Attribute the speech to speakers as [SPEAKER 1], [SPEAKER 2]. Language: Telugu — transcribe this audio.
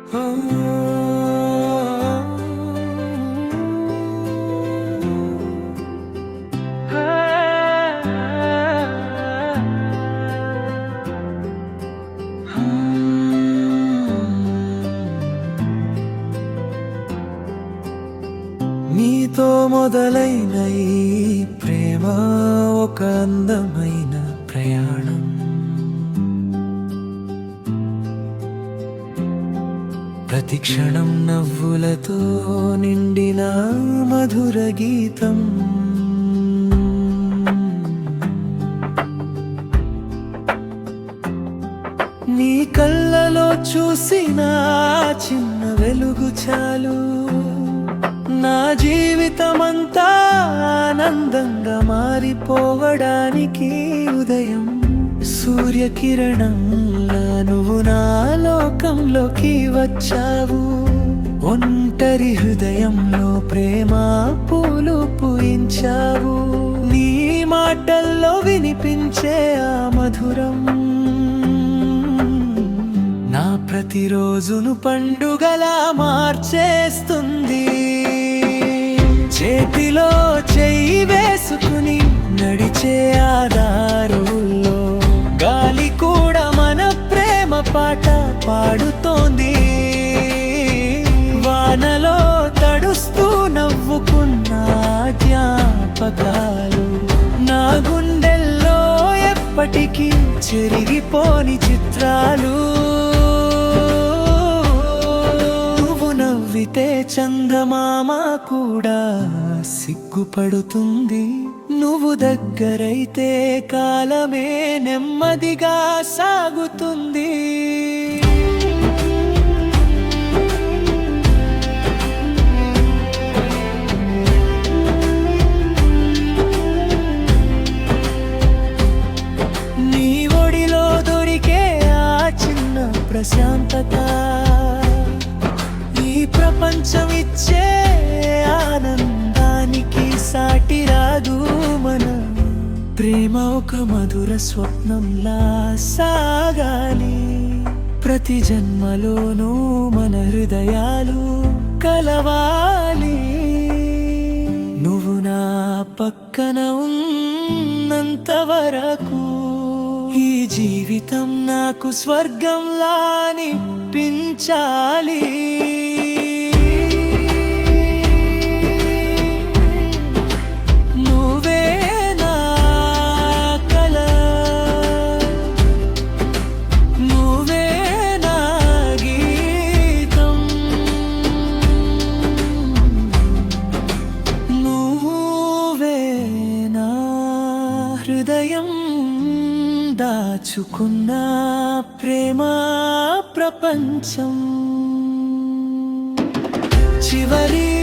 [SPEAKER 1] నీతో మొదలైన ఈ ప్రేమ ఒక అందమైన ప్రయాణం. ప్రతి క్షణం నవ్వులతో నిండిన మధుర గీతం. నీ కళ్ళలో చూసిన చిన్న వెలుగు చాలు నా జీవితమంతా ఆనందంగా మారిపోవడానికి. ఉదయం సూర్యకిరణంలా నువ్వు నా లోకంలోకి వచ్చావు. ఒంటరి హృదయంలో ప్రేమ పూలు పూయించావు. నీ మాటల్లో వినిపించే ఆ మధురం నా ప్రతిరోజును పండుగలా మార్చేస్తుంది. చేతిలో చెయ్యి వేసుకుని నడిచే ఆదారుల్లో గాలి కూడా మన ప్రేమ పాట పాడుతోంది. వానలో తడుస్తూ నవ్వుకున్న జ్ఞాపకాలు నా గుండెల్లో ఎప్పటికీ చెరిగిపోని చిత్రాలు. చందమామ కూడా సిగ్గుపడుతుంది. నువ్వు దగ్గరైతే కాలమే నెమ్మదిగా సాగుతుంది. నీ ఒడిలో దొరికే ఆ చిన్న ప్రశాంతత ప్రపంచం ఇచ్చే ఆనందానికి సాటి రాదు. మన ప్రేమ ఒక మధుర స్వప్నంలా సాగాలి. ప్రతి జన్మలోనూ మన హృదయాలు కలవాలి. నువ్వు నా పక్కన ఉన్నంత వరకు ఈ జీవితం నాకు స్వర్గంలా అనిపించాలి. హృదయం దాచుకున్న ప్రేమ ప్రపంచం చివరి